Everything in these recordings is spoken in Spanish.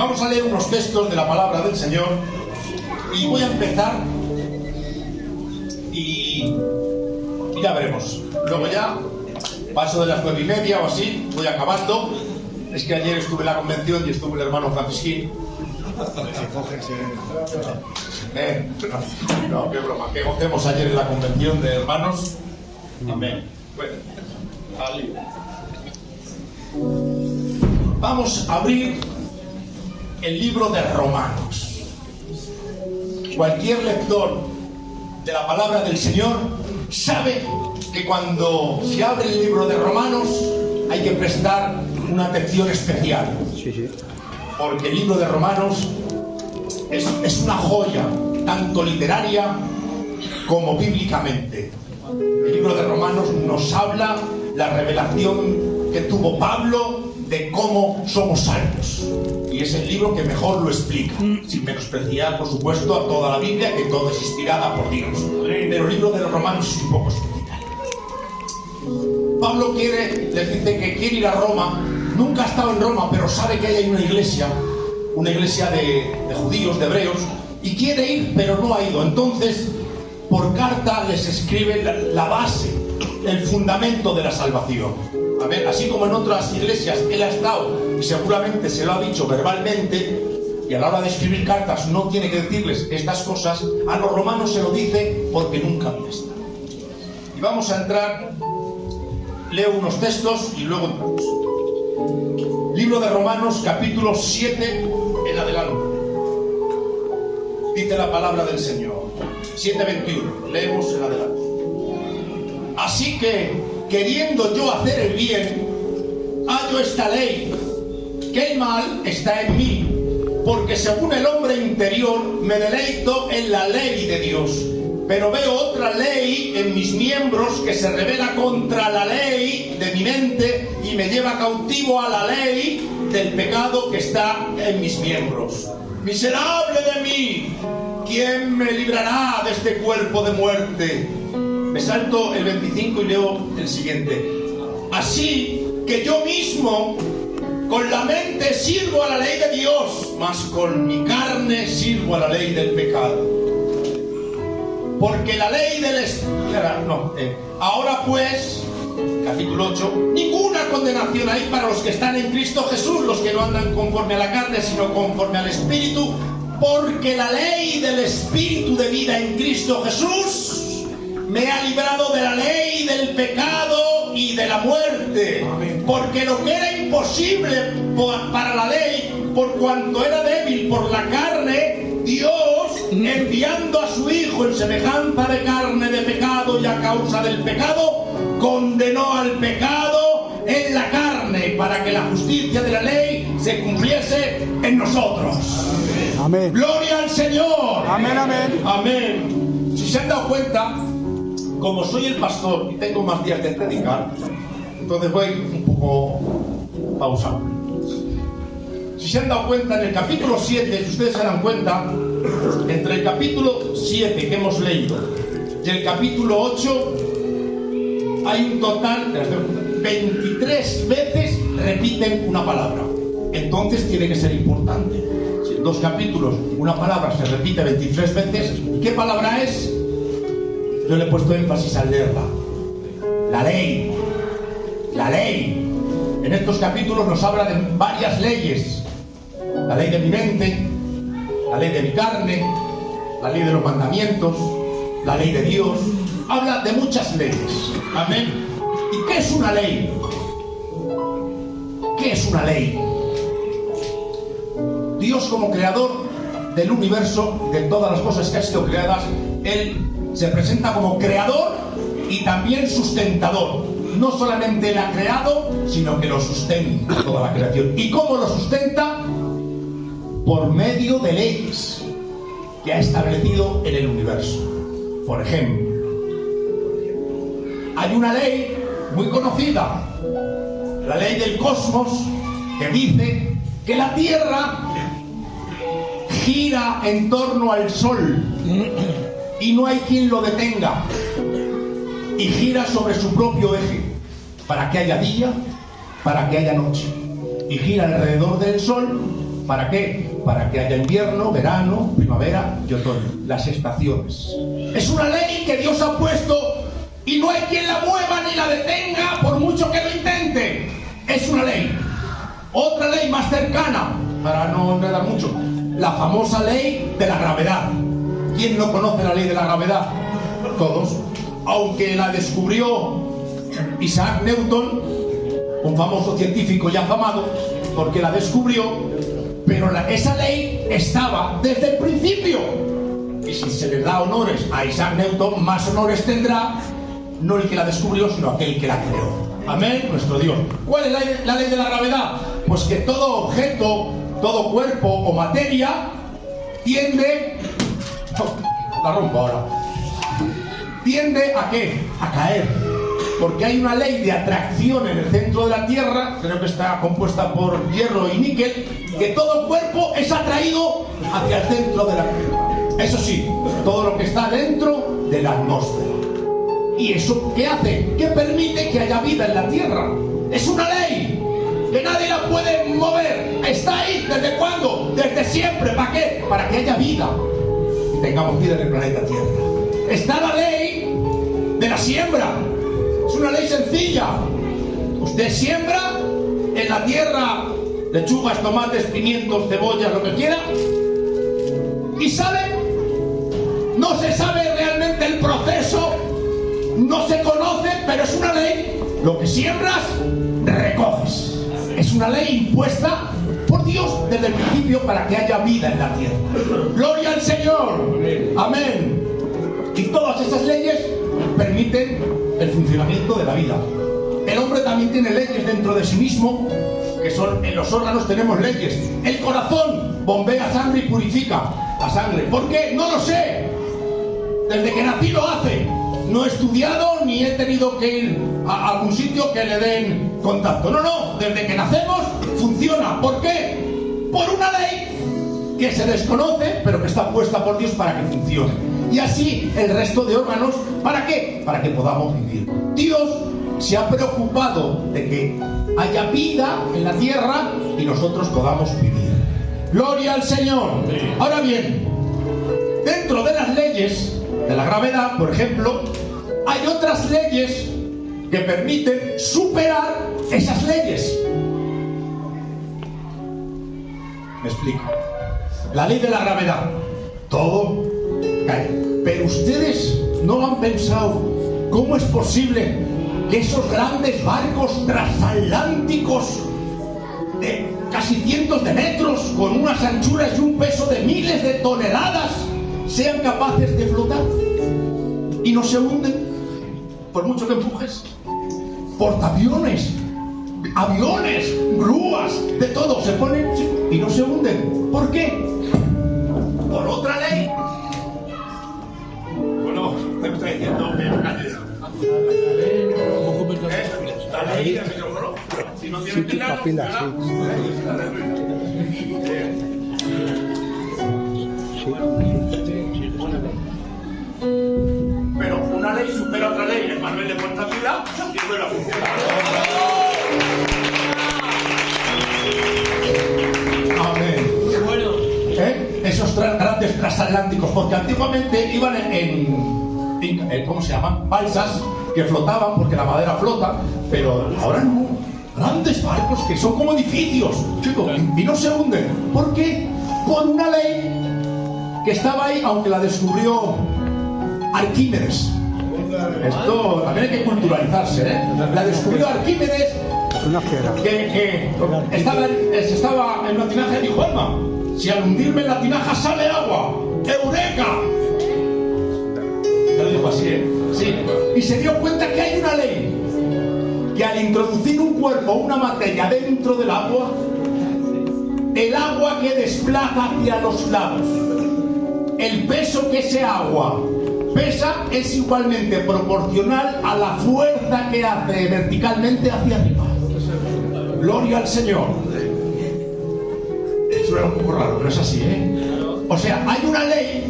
Vamos a leer unos textos de la palabra del Señor y voy a empezar y ya veremos. Luego ya, paso de las 9:30 o así, voy acabando. Es que ayer estuve en la convención y estuvo el hermano Francisquín. No, qué broma, que gocemos ayer en la convención de hermanos. Amén. Bueno, vamos a abrir el libro de Romanos. Cualquier lector de la palabra del Señor sabe que cuando se abre el libro de Romanos hay que prestar una atención especial. Porque el libro de Romanos es una joya, tanto literaria como bíblicamente. El libro de Romanos nos habla la revelación que tuvo Pablo de cómo somos salvos. Y es el libro que mejor lo explica, sin menospreciar, por supuesto, a toda la Biblia, que toda es inspirada por Dios. Pero el libro de los Romanos es un poco especial. Pablo les dice que quiere ir a Roma. Nunca ha estado en Roma, pero sabe que hay una iglesia de judíos, de hebreos, y quiere ir, pero no ha ido. Entonces, por carta les escribe la base, el fundamento de la salvación. A ver, así como en otras iglesias él ha estado y seguramente se lo ha dicho verbalmente, y a la hora de escribir cartas no tiene que decirles estas cosas, a los romanos se lo dice porque nunca había estado. Y vamos a entrar, leo unos textos y luego entramos. Libro de Romanos, capítulo 7 en adelante. Dice la palabra del Señor. 7:21. Leemos en adelante. Así que, queriendo yo hacer el bien, hallo esta ley, que el mal está en mí, porque según el hombre interior me deleito en la ley de Dios. Pero veo otra ley en mis miembros que se revela contra la ley de mi mente y me lleva cautivo a la ley del pecado que está en mis miembros. Miserable de mí, ¿quién me librará de este cuerpo de muerte? Me salto el 25 y leo el siguiente. Así que yo mismo con la mente sirvo a la ley de Dios, mas con mi carne sirvo a la ley del pecado. Porque la ley del ahora pues, capítulo 8, ninguna condenación hay para los que están en Cristo Jesús, los que no andan conforme a la carne, sino conforme al Espíritu, porque la ley del Espíritu de vida en Cristo Jesús me ha librado de la ley del pecado y de la muerte. Amén. Porque lo que era imposible para la ley, por cuanto era débil por la carne, Dios, enviando a su Hijo en semejanza de carne de pecado y a causa del pecado, condenó al pecado en la carne para que la justicia de la ley se cumpliese en nosotros. Amén. Gloria al Señor. Amén, amén. Amén. Si se han dado cuenta, como soy el pastor y tengo más días de predicar, entonces voy un poco pausado. Si se han dado cuenta, en el capítulo 7, si ustedes se dan cuenta, entre el capítulo 7 que hemos leído y el capítulo 8, hay un total de 23 veces repiten una palabra. Entonces tiene que ser importante. Si en 2 capítulos una palabra se repite 23 veces, ¿qué palabra es? Yo le he puesto énfasis al leerla. La ley. La ley. En estos capítulos nos habla de varias leyes. La ley de mi mente, la ley de mi carne, la ley de los mandamientos, la ley de Dios. Habla de muchas leyes. Amén. ¿Y qué es una ley? ¿Qué es una ley? Dios, como creador del universo, de todas las cosas que han sido creadas, Él se presenta como creador y también sustentador. No solamente Él ha creado, sino que lo sustenta toda la creación. ¿Y cómo lo sustenta? Por medio de leyes que ha establecido en el universo. Por ejemplo, hay una ley muy conocida, la ley del cosmos, que dice que la Tierra gira en torno al Sol y no hay quien lo detenga, y gira sobre su propio eje, para que haya día, para que haya noche. y gira alrededor del Sol. ¿Para qué? Para que haya invierno, verano, primavera y otoño. Las estaciones. Es una ley que Dios ha puesto y no hay quien la mueva ni la detenga por mucho que lo intente. Es una ley. Otra ley más cercana, para no enredar mucho, la famosa ley de la gravedad. ¿Quién no conoce la ley de la gravedad? Todos. Aunque la descubrió Isaac Newton, un famoso científico ya afamado, porque la descubrió, pero esa ley estaba desde el principio. Y si se le da honores a Isaac Newton, más honores tendrá no el que la descubrió, sino aquel que la creó. Amén, nuestro Dios. ¿Cuál es la ley de la gravedad? Pues que todo objeto, todo cuerpo o materia tiende... la rompo ahora. ¿Tiende a qué? A caer. Porque hay una ley de atracción en el centro de la Tierra, creo que está compuesta por hierro y níquel, que todo cuerpo es atraído hacia el centro de la Tierra. Eso sí, todo lo que está dentro de la atmósfera. ¿Y eso qué hace? Que permite que haya vida en la Tierra. Es una ley que nadie la puede mover. Está ahí. ¿Desde cuándo? Desde siempre. ¿Para qué? Para que haya vida. Tengamos vida en el planeta Tierra. Está la ley de la siembra. Es una ley sencilla. Usted siembra en la tierra lechugas, tomates, pimientos, cebollas, lo que quiera, y sale. No se sabe realmente el proceso, no se conoce, pero es una ley. Lo que siembras, recoges. Es una ley impuesta por Dios desde el principio para que haya vida en la tierra. Gloria al Señor. Amén. Y todas esas leyes permiten el funcionamiento de la vida. El hombre también tiene leyes dentro de sí mismo, que son, en los órganos tenemos leyes. El corazón bombea sangre y purifica la sangre. ¿Por qué? No lo sé. Desde que nací lo hace. No he estudiado ni he tenido que ir a algún sitio que le den contacto. No, desde que nacemos funciona. ¿Por qué? Por una ley que se desconoce, pero que está puesta por Dios para que funcione. Y así el resto de órganos, ¿para qué? Para que podamos vivir. Dios se ha preocupado de que haya vida en la tierra y nosotros podamos vivir. Gloria al Señor. Ahora bien, dentro de las leyes de la gravedad, por ejemplo, hay otras leyes que permiten superar esas leyes. Me explico. La ley de la gravedad. Todo cae. Pero ustedes no han pensado cómo es posible que esos grandes barcos transatlánticos de casi cientos de metros, con unas anchuras y un peso de miles de toneladas, sean capaces de flotar y no se hunden por mucho que empujes. Portaaviones, aviones, grúas, de todo, se ponen y no se hunden. ¿Por qué? Por otra ley. Bueno, te está diciendo que la ley del micrófono. Si no tiene pilas, pero una ley supera otra ley. El Manuel de Puerta Pila y vuelve a funcionar. Amén. Esos grandes transatlánticos, porque antiguamente iban en ¿cómo se llaman? Balsas que flotaban, porque la madera flota, pero ahora no. Grandes barcos que son como edificios, chicos, y no se hunden. ¿Por qué? Por una ley que estaba ahí, aunque la descubrió Arquímedes. Esto también hay que culturalizarse, ¿eh? La descubrió Arquímedes, que estaba en una tinaja y dijo: Alma, si al hundirme en la tinaja sale agua, ¡eureka! Ya lo dijo así, ¿eh? Sí. Y se dio cuenta que hay una ley, que al introducir un cuerpo, una materia dentro del agua, el agua que desplaza hacia los lados, el peso que ese agua pesa es igualmente proporcional a la fuerza que hace verticalmente hacia arriba. Gloria al Señor. Eso era un poco raro, pero es así, ¿eh? O sea, hay una ley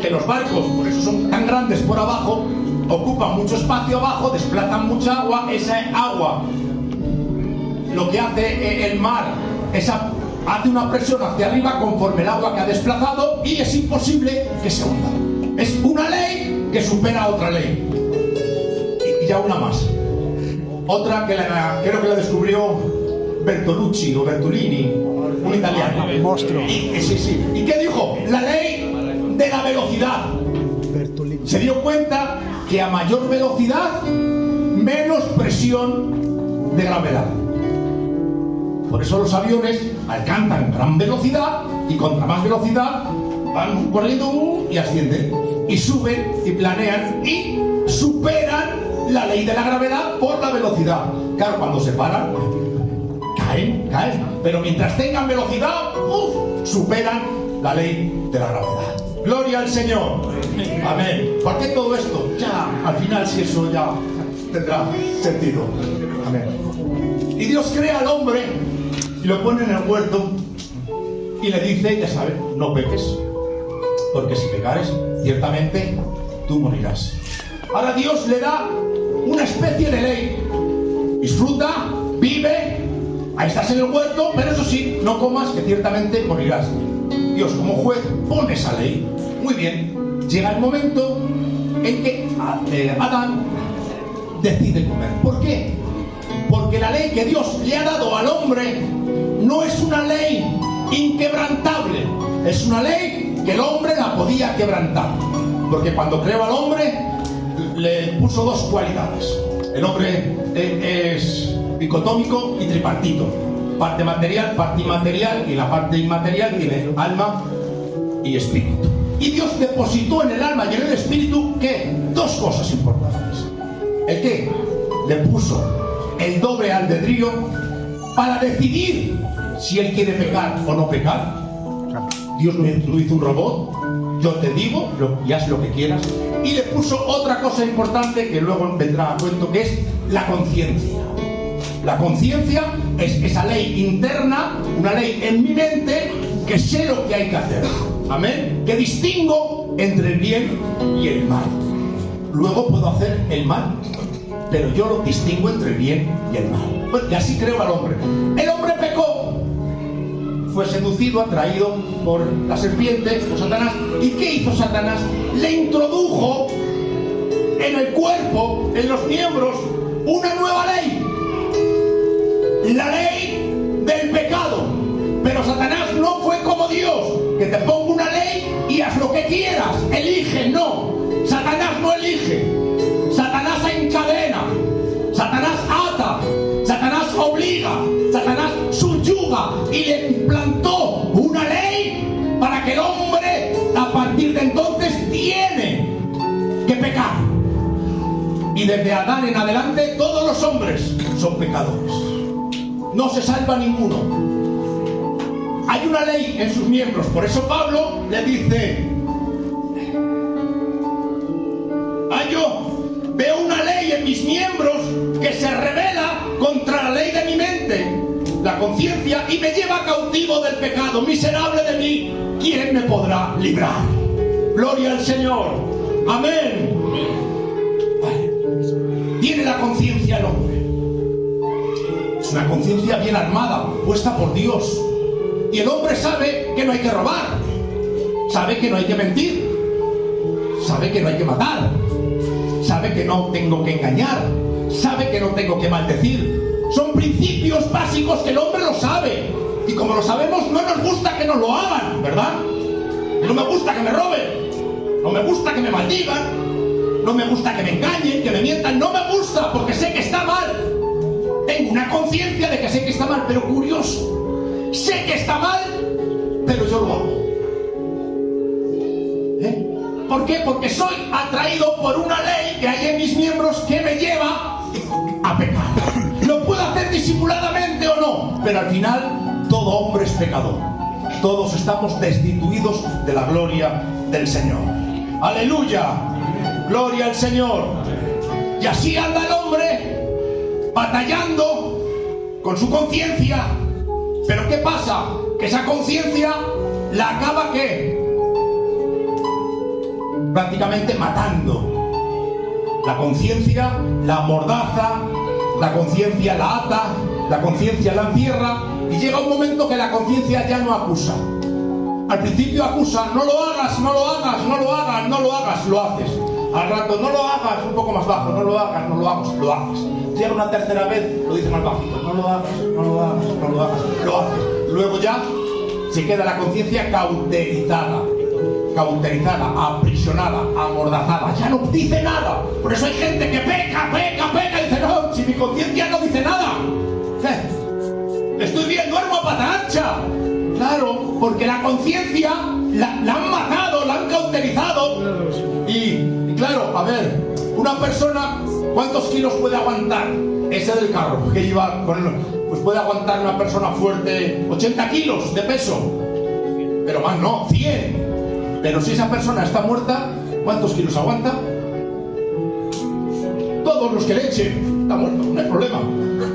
que los barcos, por eso son tan grandes por abajo, ocupan mucho espacio abajo, desplazan mucha agua, esa agua lo que hace el mar es hace una presión hacia arriba conforme el agua que ha desplazado y es imposible que se hunda. Es una ley que supera otra ley. Y ya una más. Otra que creo que la descubrió Bertolucci o Bertolini, un italiano. Monstruo. Sí. ¿Y qué dijo? La ley de la velocidad. Bertolini. Se dio cuenta que a mayor velocidad, menos presión de gravedad. Por eso los aviones alcanzan gran velocidad y contra más velocidad van corriendo y ascienden y suben y planean y superan la ley de la gravedad por la velocidad. Claro, cuando se paran, caen, pero mientras tengan velocidad, superan la ley de la gravedad. Gloria al Señor. Amén. ¿Por qué todo esto? Ya, al final, si eso ya tendrá sentido. Amén. Y Dios crea al hombre y lo pone en el huerto y le dice, ya sabes, no peques, porque si pecares, ciertamente tú morirás. Ahora Dios le da una especie de ley. Disfruta, vive, ahí estás en el huerto, pero eso sí, no comas, que ciertamente morirás. Dios como juez pone esa ley. Muy bien, llega el momento en que Adán decide comer. ¿Por qué? Porque la ley que Dios le ha dado al hombre no es una ley inquebrantable, es una ley que el hombre la podía quebrantar. Porque cuando creó al hombre, le puso dos cualidades. El hombre es dicotómico y tripartito. Parte material, parte inmaterial, y la parte inmaterial tiene alma y espíritu. Y Dios depositó en el alma y en el espíritu, ¿qué? Dos cosas importantes. ¿El qué? Le puso el doble albedrío para decidir si él quiere pecar o no pecar. Dios lo hizo un robot, yo te digo y haz lo que quieras. Y le puso otra cosa importante que luego vendrá a cuento, que es la conciencia. La conciencia es esa ley interna, una ley en mi mente, que sé lo que hay que hacer. Amén. Que distingo entre el bien y el mal. Luego puedo hacer el mal, pero yo lo distingo entre el bien y el mal. Pues, y así creo al hombre. El hombre pecó. Fue seducido, atraído por la serpiente, por Satanás. ¿Y qué hizo Satanás? Le introdujo en el cuerpo, en los miembros, una nueva ley. La ley del pecado. Pero Satanás no fue como Dios, que te pongo una ley y haz lo que quieras, elige. No, Satanás no elige. Satanás encadena, Satanás ata, Satanás obliga, Satanás subyuga y le implantó una ley para que el hombre a partir de entonces tiene que pecar. Y desde Adán en adelante todos los hombres son pecadores. No se salva ninguno. Hay una ley en sus miembros. Por eso Pablo le dice: yo veo una ley en mis miembros que se revela contra la ley de mi mente, la conciencia, y me lleva cautivo del pecado. Miserable de mí, ¿quién me podrá librar? Gloria al Señor. Amén. Tiene la conciencia el hombre. Es una conciencia bien armada, puesta por Dios. Y el hombre sabe que no hay que robar, sabe que no hay que mentir, sabe que no hay que matar, sabe que no tengo que engañar, sabe que no tengo que maldecir. Son principios básicos que el hombre lo sabe. Y como lo sabemos, no nos gusta que nos lo hagan, ¿verdad? No me gusta que me roben, no me gusta que me maldigan, no me gusta que me engañen, que me mientan. No me gusta porque sé que está mal. Tengo una conciencia de que sé que está mal, pero curioso. Sé que está mal, pero yo lo hago. ¿Por qué? Porque soy atraído por una ley que hay en mis miembros que me lleva a pecar. Lo puedo hacer disimuladamente o no, pero al final todo hombre es pecador. Todos estamos destituidos de la gloria del Señor. ¡Aleluya! ¡Gloria al Señor! Y así anda el hombre batallando con su conciencia. Pero ¿qué pasa? Que esa conciencia la acaba, ¿qué? Prácticamente matando. La conciencia la amordaza, la conciencia la ata, la conciencia la encierra y llega un momento que la conciencia ya no acusa. Al principio acusa, no lo hagas, no lo hagas, no lo hagas, no lo hagas, lo haces. Al rato, no lo hagas, un poco más bajo, no lo hagas, no lo hagas, lo haces. Llega una tercera vez, lo dice más bajito, no lo hagas, no lo hagas, no lo hagas, lo haces. Luego ya se queda la conciencia cauterizada, aprisionada, amordazada, ya no dice nada. Por eso hay gente que peca, y dice, no, si mi conciencia no dice nada. Estoy bien, duermo a pata ancha. Claro, porque la conciencia la han matado, la han cauterizado. Y claro, a ver, una persona, ¿cuántos kilos puede aguantar? Ese del carro, que iba con... Pues puede aguantar una persona fuerte 80 kilos de peso. Pero más no, 100. Pero si esa persona está muerta, ¿cuántos kilos aguanta? Todos los que le echen. Está muerto, no hay problema.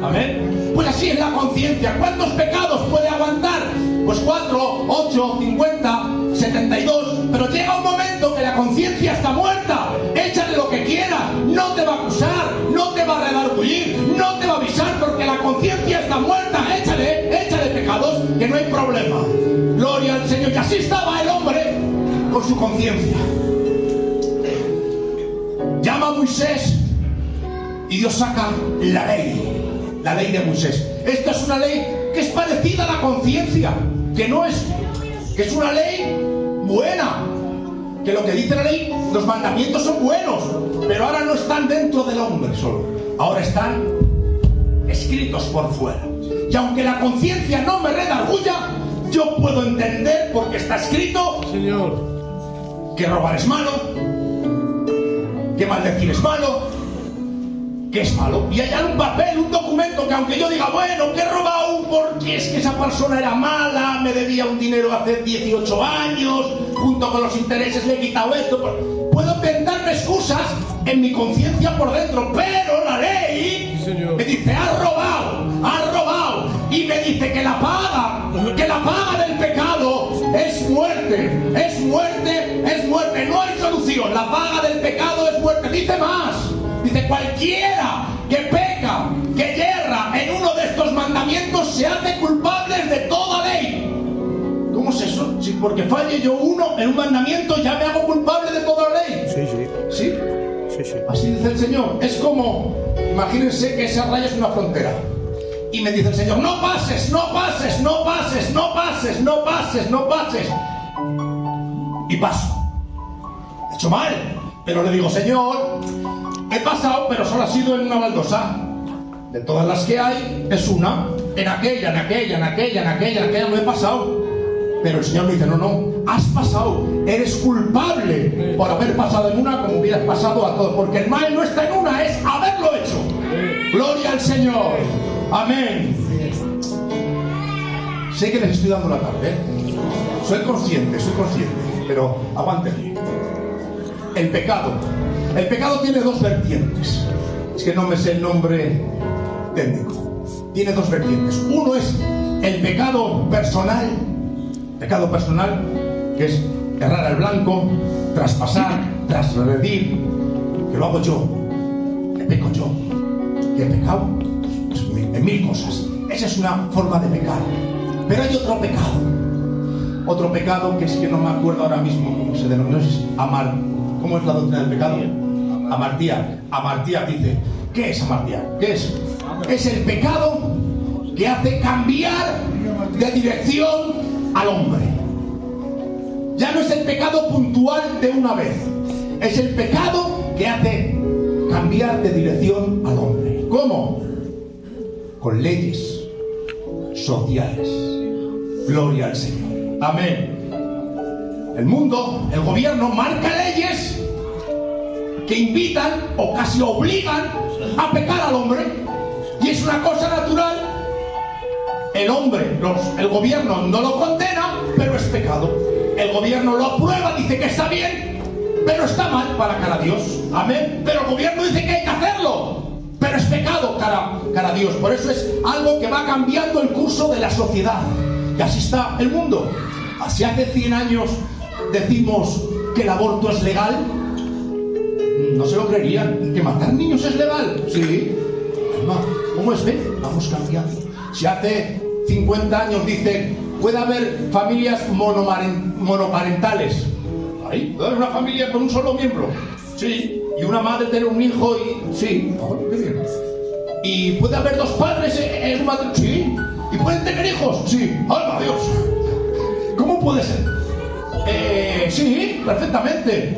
Amén. Pues así es la conciencia. ¿Cuántos pecados puede aguantar? Pues 4, 8, 50, 72. Pero llega un momento que la conciencia está muerta. Échale lo que quieras. No te va a acusar, no te va a redarguir, no te va a avisar porque la conciencia está muerta. Échale pecados, que no hay problema. Gloria al Señor. Y así estaba el hombre con su conciencia. Llama a Moisés y Dios saca la ley de Moisés. Esta es una ley que es parecida a la conciencia, que es una ley buena, que lo que dice la ley, los mandamientos son buenos, pero ahora no están dentro del hombre solo, ahora están escritos por fuera. Y aunque la conciencia no me redarguya, yo puedo entender porque está escrito, Señor, que robar es malo, que maldecir es malo, que es malo. Y hay un papel, un documento que aunque yo diga, bueno, que he robado porque es que esa persona era mala, me debía un dinero hace 18 años, junto con los intereses le he quitado esto, puedo inventarme excusas en mi conciencia por dentro, pero la ley me dice, has robado, y me dice que la paga del pecado es muerte, no hay solución, la paga del pecado es muerte. Dice más, dice, cualquiera que peca, que yerra en uno de estos mandamientos se hace culpable de toda ley. ¿Cómo es eso? Si porque falle yo uno en un mandamiento ya me hago culpable de toda la ley. ¿Sí? Así dice el Señor. Es como, imagínense que esa raya es una frontera. Y me dice el Señor, no pases. Y paso. He hecho mal. Pero le digo, Señor, he pasado, pero solo ha sido en una baldosa. De todas las que hay, es una. En aquella no he pasado. Pero el Señor me dice, no, has pasado. Eres culpable por haber pasado en una como hubieras pasado a todos. Porque el mal no está en una, es haberlo hecho. Gloria al Señor. Amén. Sé que les estoy dando la tarde, ¿eh? Soy consciente. Pero aguántenme. El pecado tiene dos vertientes. Es que no me sé el nombre técnico. Tiene dos vertientes. Uno es el pecado personal, que es errar al blanco, traspasar, transgredir, que lo hago yo, que peco yo, que he pecado en mil cosas. Esa es una forma de pecar. Pero hay otro pecado que es que no me acuerdo ahora mismo cómo se denomina. ¿Cómo es la doctrina del pecado? Amartía dice. ¿Qué es amartía? ¿Qué es? Es el pecado que hace cambiar de dirección al hombre. Ya no es el pecado puntual de una vez. Es el pecado que hace cambiar de dirección al hombre. ¿Cómo? Con leyes sociales. Gloria al Señor. Amén. El mundo, el gobierno marca leyes que invitan o casi obligan a pecar al hombre. Y es una cosa natural. El gobierno no lo condena, pero es pecado. El gobierno lo aprueba, dice que está bien, pero está mal para cara a Dios. Amén. Pero el gobierno dice que hay que hacerlo, pero es pecado cara a Dios. Por eso es algo que va cambiando el curso de la sociedad. Y así está el mundo. Si hace 100 años decimos que el aborto es legal, no se lo creerían. ¿Que matar niños es legal? Sí. ¿Cómo es? Ven, vamos cambiando. Si hace 50 años dicen, puede haber familias monoparentales. ¿Ahí? ¿Puede haber una familia con un solo miembro? Sí. Y una madre tener un hijo y... Sí. Qué bien. ¿Y puede haber dos padres en un matrimonio? Sí. ¿Y pueden tener hijos? Sí. ¡Alma Dios! ¿Cómo puede ser? Sí, perfectamente.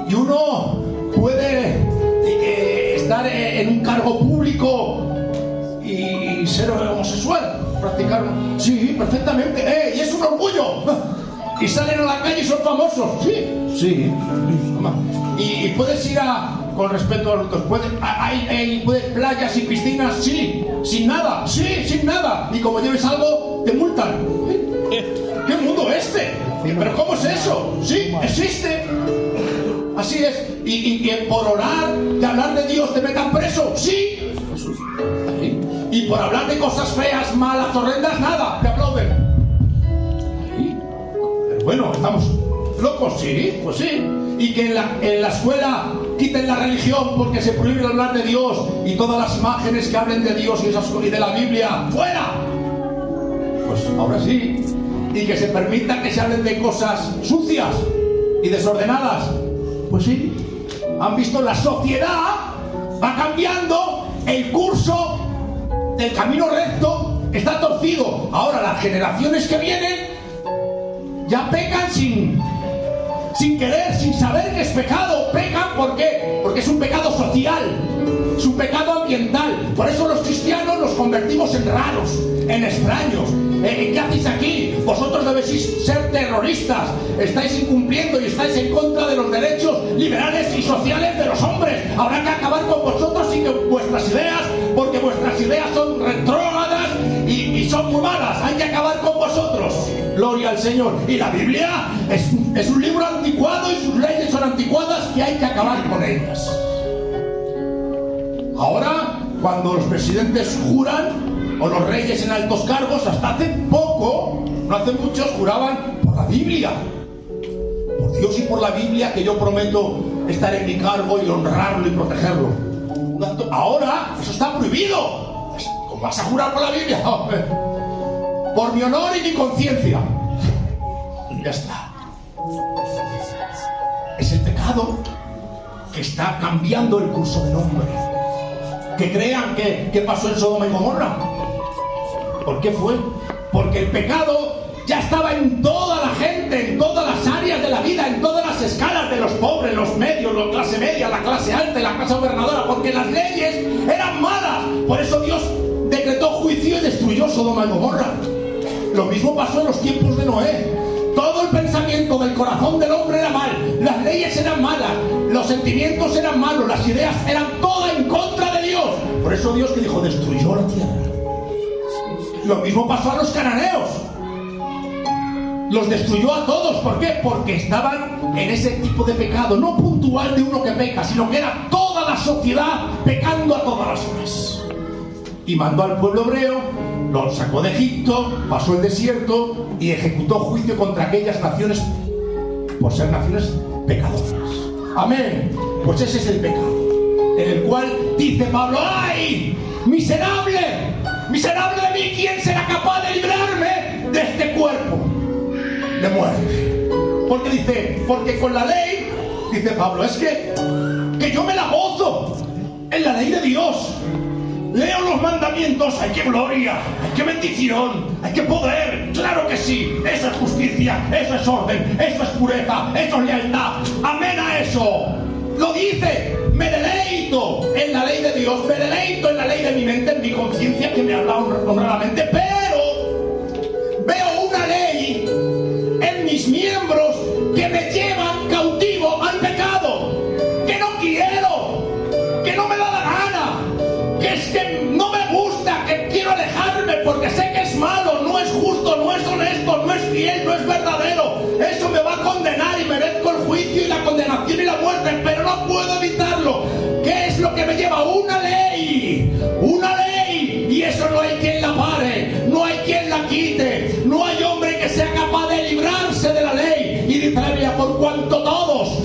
Y uno puede estar en un cargo público y ser homosexual, practicar. Sí, perfectamente. Y es un orgullo. Y salen a la calle y son famosos. Sí, sí. Y puedes ir con respeto a los otros. ¿Puedes playas y piscinas? Sí. Sin nada. Sí, sin nada. Y como lleves algo, te multan. ¿Qué mundo este? ¿Pero cómo es eso? Sí, existe. Así es. Y por orar y hablar de Dios te metan preso. Sí. Y por hablar de cosas feas, malas, horrendas, nada. Te aplauden. Pero bueno, estamos locos. Sí, pues sí. Y que en la escuela quiten la religión porque se prohíbe hablar de Dios y todas las imágenes que hablen de Dios y de la Biblia. ¡Fuera! Pues ahora sí. Y que se permita que se hablen de cosas sucias y desordenadas. Pues sí. Han visto, la sociedad va cambiando, el curso del camino recto está torcido. Ahora las generaciones que vienen ya pecan sin querer, sin saber que es pecado. Pecan, ¿por qué? Porque es un pecado social, es un pecado ambiental. Por eso los cristianos nos convertimos en raros, en extraños. ¿Qué hacéis aquí? Vosotros debéis ser terroristas. Estáis incumpliendo y estáis en contra de los derechos liberales y sociales de los hombres. Habrá que acabar con vosotros y con vuestras ideas, porque vuestras ideas son retrógradas y son muy malas. Hay que acabar con vosotros. Gloria al Señor. Y la Biblia es un libro anticuado y sus leyes son anticuadas y hay que acabar con ellas. Ahora, cuando los presidentes juran, o los reyes en altos cargos, hasta hace poco, no hace muchos, juraban por la Biblia. Por Dios y por la Biblia que yo prometo estar en mi cargo y honrarlo y protegerlo. Ahora eso está prohibido. ¿Cómo vas a jurar por la Biblia? Por mi honor y mi conciencia. Ya está. Es el pecado que está cambiando el curso del hombre. Que crean que pasó en Sodoma y Gomorra. ¿Por qué fue? Porque el pecado ya estaba en toda la gente, en todas las áreas de la vida, en todas las escalas de los pobres, los medios, la clase media, la clase alta y la clase gobernadora, porque las leyes eran malas. Por eso Dios decretó juicio y destruyó Sodoma y Gomorra. Lo mismo pasó en los tiempos de Noé. Todo el pensamiento del corazón del hombre era mal, las leyes eran malas, los sentimientos eran malos, las ideas eran todas en contra de Dios. Por eso Dios, que dijo, destruyó la tierra. Lo mismo pasó a los cananeos. Los destruyó a todos. ¿Por qué? Porque estaban en ese tipo de pecado, no puntual de uno que peca, sino que era toda la sociedad pecando a todas las horas. Y mandó al pueblo hebreo, lo sacó de Egipto, pasó el desierto y ejecutó juicio contra aquellas naciones por ser naciones pecadoras. Amén. Pues ese es el pecado, en el cual dice Pablo, ¡ay! ¡Miserable! ¡Miserable de mí! ¿Quién será capaz de librarme de este cuerpo de muerte? Porque dice, porque con la ley, dice Pablo, es que yo me la gozo en la ley de Dios. Leo los mandamientos, ¡ay, qué gloria! ¡Ay, qué bendición! ¡Ay, qué poder! ¡Claro que sí! Eso es justicia, eso es orden, eso es pureza, eso es lealtad. ¡Amén a eso! Lo dice, me deleito en la ley de Dios, me deleito en la ley de mi mente, en mi conciencia que me habla honradamente, pero veo una ley en mis miembros que me llevan cautivo al pecado, que no quiero, que no me da la gana, que es que no me gusta, que quiero alejarme porque sé que es malo, no es justo, no es honesto, no es fiel, no es verdadero. Eso me va a condenar y merezco el juicio y la condenación y la muerte, pero no puedo evitarlo. ¿Qué es lo que me lleva? Una ley, y eso no hay quien la pare, no hay quien la quite, no hay hombre que sea capaz de librarse de la ley. Y dice la Biblia, por cuanto todos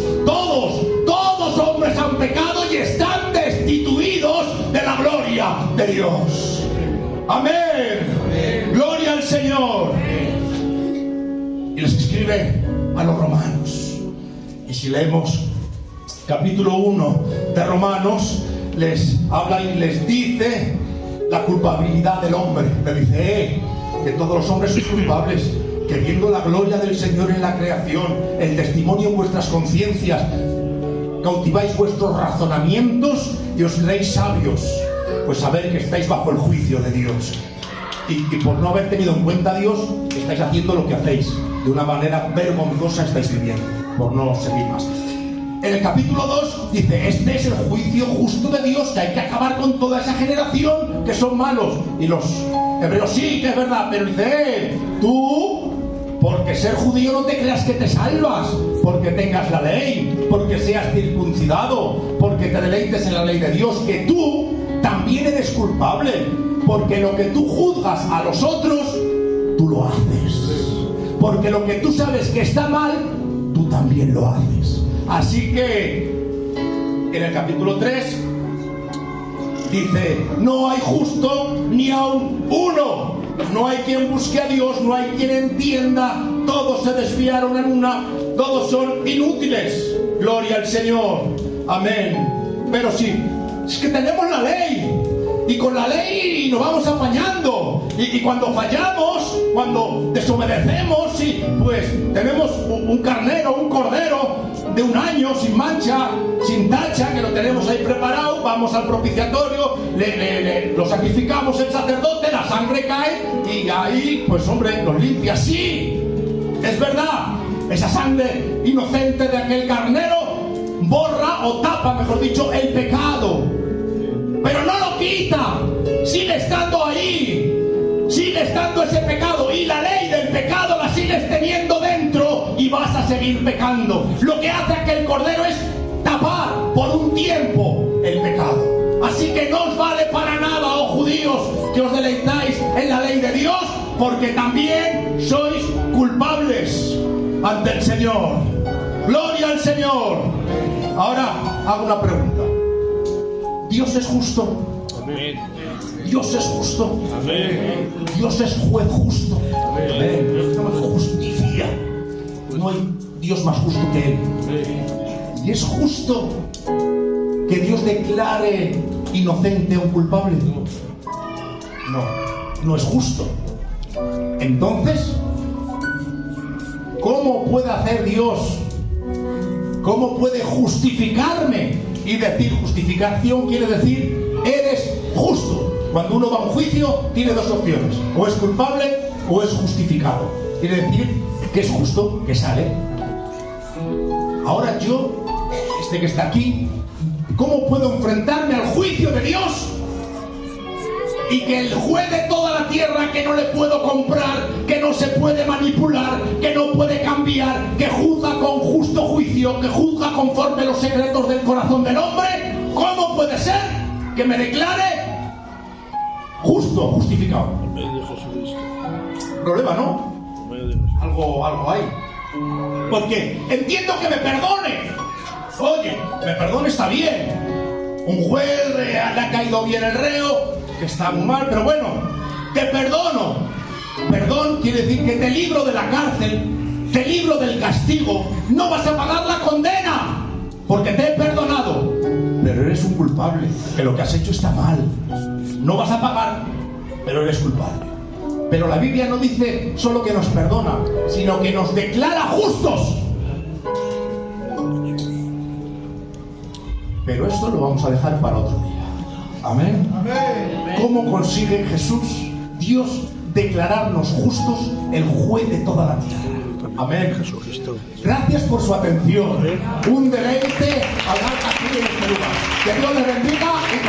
hombres han pecado y están destituidos de la gloria de Dios. Amén. Gloria al Señor. Y les escribe a los romanos. Y si leemos capítulo 1 de Romanos, les habla y les dice la culpabilidad del hombre. Le dice que todos los hombres son culpables, que viendo la gloria del Señor en la creación, el testimonio en vuestras conciencias, cautiváis vuestros razonamientos y os creéis sabios, pues sabed que estáis bajo el juicio de Dios. Y por no haber tenido en cuenta a Dios, estáis haciendo lo que hacéis. De una manera vergonzosa estáis viviendo, por no seguir más. En el capítulo 2 dice, este es el juicio justo de Dios, que hay que acabar con toda esa generación que son malos. Y los hebreos sí, que es verdad, pero dice, tú, porque ser judío no te creas que te salvas, porque tengas la ley, porque seas circuncidado, porque te deleites en la ley de Dios, que tú también eres culpable, porque lo que tú juzgas a los otros, tú lo haces. Porque lo que tú sabes que está mal, tú también lo haces. Así que en el capítulo 3 dice, no hay justo ni aun uno. No hay quien busque a Dios, no hay quien entienda. Todos se desviaron en una, todos son inútiles. Gloria al Señor. Amén. Pero sí, es que tenemos la ley. Y con la ley nos vamos apañando. Y cuando fallamos, cuando desobedecemos, sí, pues tenemos un carnero, un cordero de 1 año, sin mancha, sin tacha, que lo tenemos ahí preparado. Vamos al propiciatorio, lo sacrificamos el sacerdote, la sangre cae y ahí, pues hombre, nos limpia. Sí, es verdad, esa sangre inocente de aquel carnero borra o tapa, mejor dicho, el pecado. Pero no lo quita, sigue estando ahí, sigue estando ese pecado, y la ley del pecado la sigues teniendo dentro y vas a seguir pecando. Lo que hace aquel cordero es tapar por un tiempo el pecado. Así que no os vale para nada, oh judíos, que os deleitáis en la ley de Dios, porque también sois culpables ante el Señor. Gloria al Señor. Ahora hago una pregunta. ¿Dios es justo? Amén. Dios es justo. Amén. Dios es juez justo. Amén. Dios justicia. No hay Dios más justo que Él. ¿Y es justo que Dios declare inocente a un culpable? No, no es justo. Entonces, ¿cómo puede hacer Dios? ¿Cómo puede justificarme? Y decir justificación quiere decir eres justo. Cuando uno va a un juicio tiene 2 opciones: o es culpable o es justificado. Quiere decir que es justo, que sale. Ahora yo, que está aquí, ¿cómo puedo enfrentarme al juicio de Dios? Y que el juez de toda la tierra, que no le puedo comprar, que no se puede manipular, que no puede cambiar, que juzga con justo juicio, que juzga conforme los secretos del corazón del hombre, ¿cómo puede ser que me declare justo, justificado? Problema, ¿no? Algo hay. Porque entiendo que me perdone. Oye, me perdone, está bien. Un juez le ha caído bien el reo, que está muy mal, pero bueno, te perdono. Perdón quiere decir que te libro de la cárcel, te libro del castigo, no vas a pagar la condena, porque te he perdonado. Pero eres un culpable, que lo que has hecho está mal. No vas a pagar, pero eres culpable. Pero la Biblia no dice solo que nos perdona, sino que nos declara justos. Pero esto lo vamos a dejar para otro día. Amén. Amén. ¿Cómo consigue Jesús, Dios, declararnos justos, el juez de toda la tierra? Amén. Jesucristo. Gracias por su atención. Un deleite hablar aquí en este lugar. Que Dios les bendiga y